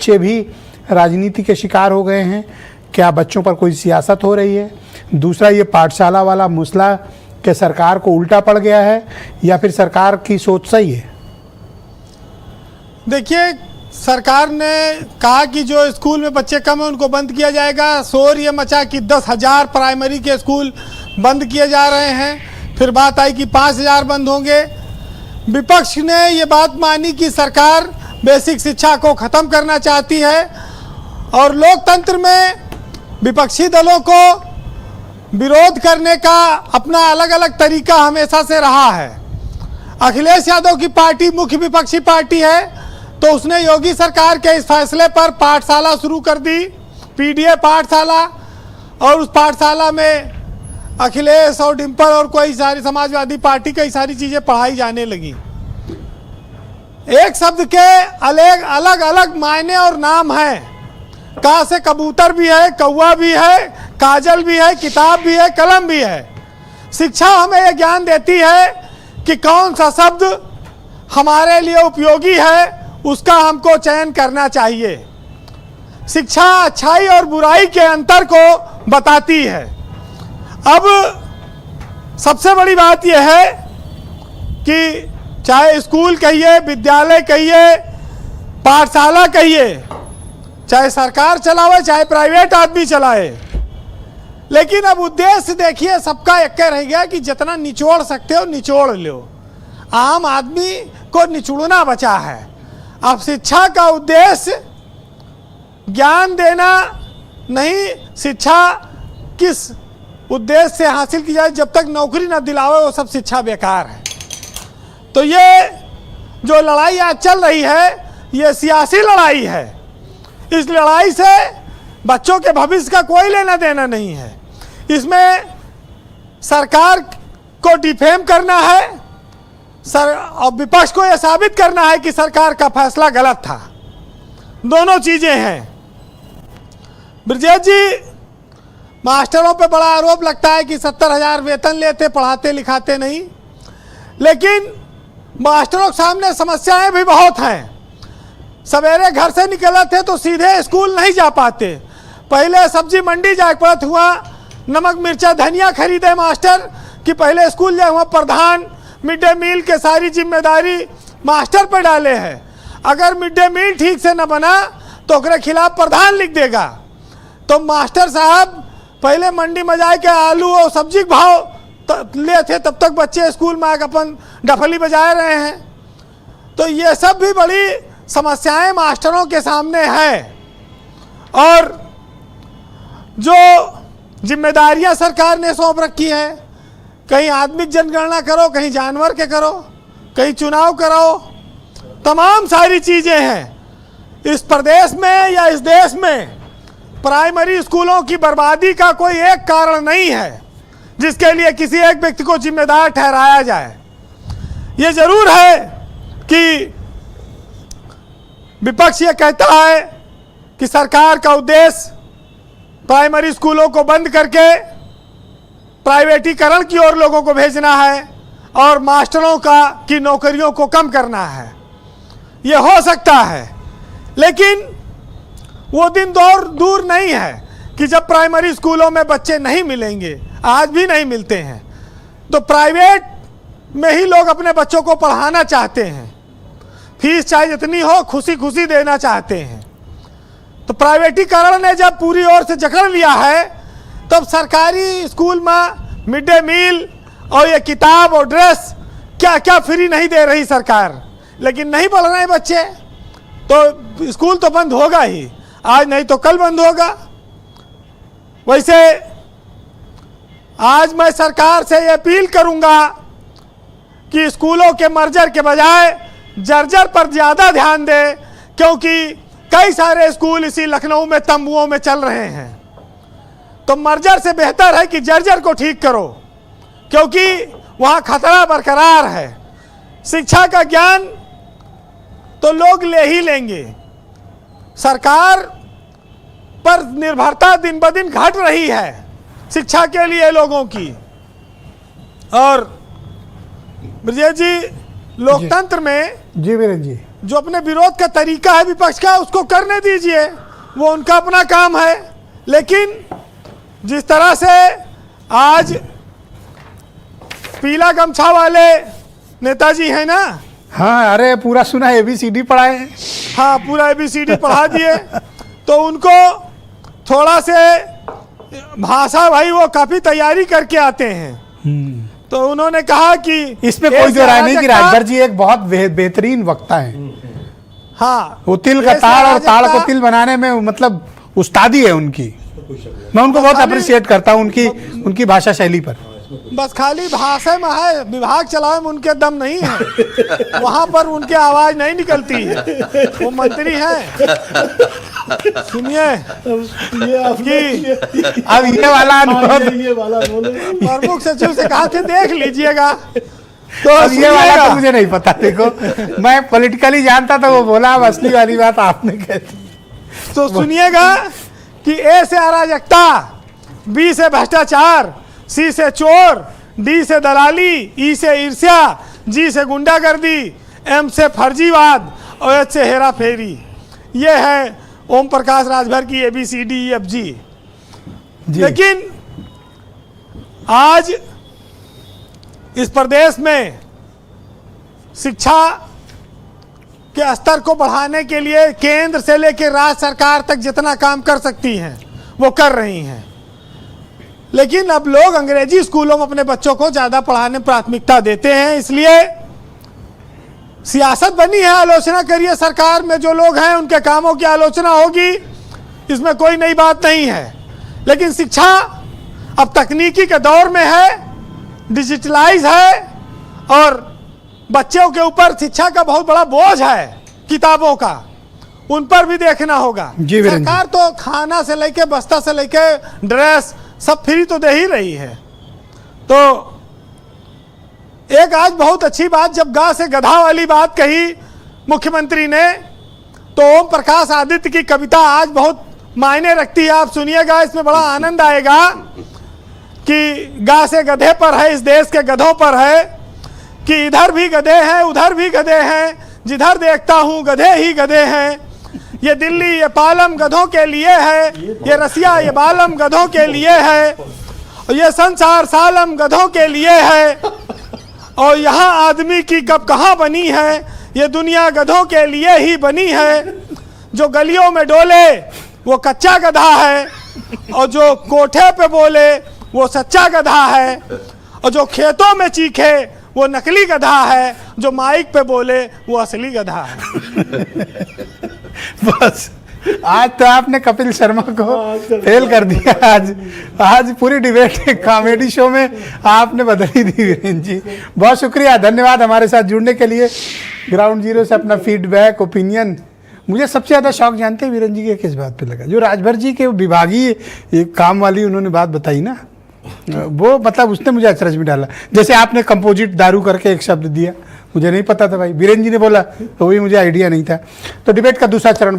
बच्चे भी राजनीति के शिकार हो गए हैं। क्या बच्चों पर कोई सियासत हो रही है? दूसरा, ये पाठशाला वाला मसला के सरकार को उल्टा पड़ गया है या फिर सरकार की सोच सही है? देखिए, सरकार ने कहा कि जो स्कूल में बच्चे कम हैं उनको बंद किया जाएगा। शोर ये मचा कि 10,000 प्राइमरी के स्कूल बंद किए जा रहे हैं। फिर बात आई कि 5,000 बंद होंगे। विपक्ष ने ये बात मानी कि सरकार बेसिक शिक्षा को ख़त्म करना चाहती है और लोकतंत्र में विपक्षी दलों को विरोध करने का अपना अलग अलग तरीका हमेशा से रहा है। अखिलेश यादव की पार्टी मुख्य विपक्षी पार्टी है, तो उसने योगी सरकार के इस फैसले पर पाठशाला शुरू कर दी, पीडीए पाठशाला, और उस पाठशाला में अखिलेश और डिम्पल और कोई सारी समाजवादी पार्टी कई सारी चीज़ें पढ़ाई जाने लगी। एक शब्द के अलग अलग मायने और नाम हैं। का से कबूतर भी है, कौवा भी है, काजल भी है, किताब भी है, कलम भी है। शिक्षा हमें यह ज्ञान देती है कि कौन सा शब्द हमारे लिए उपयोगी है, उसका हमको चयन करना चाहिए। शिक्षा अच्छाई और बुराई के अंतर को बताती है। अब सबसे बड़ी बात यह है कि चाहे स्कूल कहिए, विद्यालय कहिए, पाठशाला कहिए, चाहे सरकार चलावे चाहे प्राइवेट आदमी चलाए, लेकिन अब उद्देश्य देखिए सबका एक रह गया कि जितना निचोड़ सकते हो निचोड़ लो। आम आदमी को निचोड़ना बचा है। अब शिक्षा का उद्देश्य ज्ञान देना नहीं, शिक्षा किस उद्देश्य से हासिल की जाए, जब तक नौकरी न दिलावे वो सब शिक्षा बेकार है। तो ये जो लड़ाई आज चल रही है ये सियासी लड़ाई है। इस लड़ाई से बच्चों के भविष्य का कोई लेना देना नहीं है। इसमें सरकार को डिफेम करना है और विपक्ष को यह साबित करना है कि सरकार का फैसला गलत था। दोनों चीजें हैं। ब्रजेश जी, मास्टरों पे बड़ा आरोप लगता है कि 70,000 वेतन लेते, पढ़ाते लिखाते नहीं, लेकिन मास्टरों के सामने समस्याएं भी बहुत हैं। सवेरे घर से निकले थे तो सीधे स्कूल नहीं जा पाते, पहले सब्जी मंडी जाए पड़त हुआ, नमक मिर्चा धनिया खरीदे मास्टर कि पहले स्कूल जाए हुआ। प्रधान मिड डे मील के सारी जिम्मेदारी मास्टर पर डाले हैं। अगर मिड डे मील ठीक से न बना तो उसके खिलाफ प्रधान लिख देगा। तो मास्टर साहब पहले मंडी में जाए के आलू और सब्जी के भाव ले थे, तब तक बच्चे स्कूल में आकर अपन डफली बजा रहे हैं। तो ये सब भी बड़ी समस्याएं मास्टरों के सामने है। और जो जिम्मेदारियां सरकार ने सौंप रखी है, कहीं आदमिक जनगणना करो, कहीं जानवर के करो, कहीं चुनाव कराओ, तमाम सारी चीज़ें हैं। इस प्रदेश में या इस देश में प्राइमरी स्कूलों की बर्बादी का कोई एक कारण नहीं है जिसके लिए किसी एक व्यक्ति को जिम्मेदार ठहराया जाए। ये जरूर है कि विपक्ष ये कहता है कि सरकार का उद्देश्य प्राइमरी स्कूलों को बंद करके प्राइवेटीकरण की ओर लोगों को भेजना है और मास्टरों की नौकरियों को कम करना है। ये हो सकता है, लेकिन वो दिन दूर नहीं है कि जब प्राइमरी स्कूलों में बच्चे नहीं मिलेंगे, आज भी नहीं मिलते हैं, तो प्राइवेट में ही लोग अपने बच्चों को पढ़ाना चाहते हैं। फीस चाहे जितनी हो खुशी खुशी देना चाहते हैं। तो प्राइवेटीकरण ने जब पूरी ओर से जकड़ लिया है, तब सरकारी स्कूल में मिड डे मील और ये किताब और ड्रेस क्या क्या फ्री नहीं दे रही सरकार, लेकिन नहीं पढ़ रहे बच्चे, तो स्कूल तो बंद होगा ही, आज नहीं तो कल बंद होगा। वैसे आज मैं सरकार से ये अपील करूंगा कि स्कूलों के मर्जर के बजाय जर्जर पर ज़्यादा ध्यान दे, क्योंकि कई सारे स्कूल इसी लखनऊ में तंबुओं में चल रहे हैं। तो मर्जर से बेहतर है कि जर्जर को ठीक करो, क्योंकि वहाँ खतरा बरकरार है। शिक्षा का ज्ञान तो लोग ले ही लेंगे, सरकार पर निर्भरता दिन ब दिन घट रही है शिक्षा के लिए लोगों की। और ब्रजेश जी, लोकतंत्र में जी वीरेंद्र जी, जो अपने विरोध का तरीका है विपक्ष का, उसको करने दीजिए, वो उनका अपना काम है। लेकिन जिस तरह से आज पीला गमछा वाले नेताजी हैं ना, हाँ, अरे पूरा सुना, ABCD पढ़ाए हैं। हाँ, पूरा ABCD पढ़ा दिए, तो उनको थोड़ा से भाषा भाई वो काफी तैयारी करके आते हैं। तो उन्होंने कहा कि इसमें कोई जो राय नहीं कि राजभर जी एक बहुत बेहतरीन वक्ता है। हाँ, वो तिल का ताड़ और ताड़ को तिल बनाने में मतलब उस्तादी है उनकी। मैं उनको बहुत अप्रिशिएट करता हूँ उनकी भाषा शैली पर। बस खाली भाषा में है, विभाग चलावे में उनके दम नहीं है, वहां पर उनकी आवाज नहीं निकलती है। वो मंत्री हैं। सुनिए कि अब ये वाला अनुभव प्रमुख सचिव से कहा थे देख लीजिएगा, तो अब ये वाला तो मुझे नहीं पता। देखो, मैं पॉलिटिकली जानता था, वो बोला, अब असली वाली बात आपने कह दी। तो सुनिएगा कि ए से अराजकता, बी से भ्रष्टाचार, सी से चोर, डी से दलाली, ई से ईर्ष्या, जी से गुंडागर्दी, एम से फर्जीवाद और एच से हेरा फेरी। ये है ओम प्रकाश राजभर की ABCDEFG। लेकिन आज इस प्रदेश में शिक्षा के स्तर को बढ़ाने के लिए केंद्र से लेकर राज्य सरकार तक जितना काम कर सकती हैं वो कर रही हैं। लेकिन अब लोग अंग्रेजी स्कूलों में अपने बच्चों को ज़्यादा पढ़ाने प्राथमिकता देते हैं, इसलिए सियासत बनी है। आलोचना करिए, सरकार में जो लोग हैं उनके कामों की आलोचना होगी, इसमें कोई नई बात नहीं है। लेकिन शिक्षा अब तकनीकी के दौर में है, डिजिटलाइज है, और बच्चों के ऊपर शिक्षा का बहुत बड़ा बोझ है, किताबों का, उन पर भी देखना होगा। सरकार तो खाना से लेके बस्ता से लेके ड्रेस सब फ्री तो दे ही रही है। तो एक आज बहुत अच्छी बात, जब गा से गधा वाली बात कही मुख्यमंत्री ने, तो ओम प्रकाश आदित्य की कविता आज बहुत मायने रखती है। आप सुनिएगा, इसमें बड़ा आनंद आएगा कि गा से गधे पर है, इस देश के गधों पर है कि इधर भी गधे हैं, उधर भी गधे हैं, जिधर देखता हूँ गधे ही गधे हैं। ये दिल्ली ये पालम गधों के लिए है, ये रसिया ये बालम गधों के लिए है, और ये संसार सालम गधों के लिए है, और यहाँ आदमी की कब कहाँ बनी है, ये दुनिया गधों के लिए ही बनी है। जो गलियों में डोले वो कच्चा गधा है, और जो कोठे पे बोले वो सच्चा गधा है, और जो खेतों में चीखे वो नकली गधा है, जो माइक पे बोले वो असली गधा है। बस आज तो आपने कपिल शर्मा को फेल कर दिया। आज पूरी डिबेट कॉमेडी शो में आपने बदल ही दी। वीरेंद्र जी, बहुत शुक्रिया, धन्यवाद हमारे साथ जुड़ने के लिए। ग्राउंड जीरो से अपना फीडबैक, ओपिनियन। मुझे सबसे ज़्यादा शौक जानते हैं वीरेंद्र जी के किस बात पे लगा, जो राजभर जी के विभागीय काम वाली उन्होंने बात बताई ना, वो मतलब उसने मुझे अचरज में डाला। जैसे आपने कंपोजिट दारू करके एक शब्द दिया, मुझे नहीं पता था भाई, वीरेंद्र जी ने बोला तो भी मुझे आइडिया नहीं था। तो डिबेट का दूसरा चरण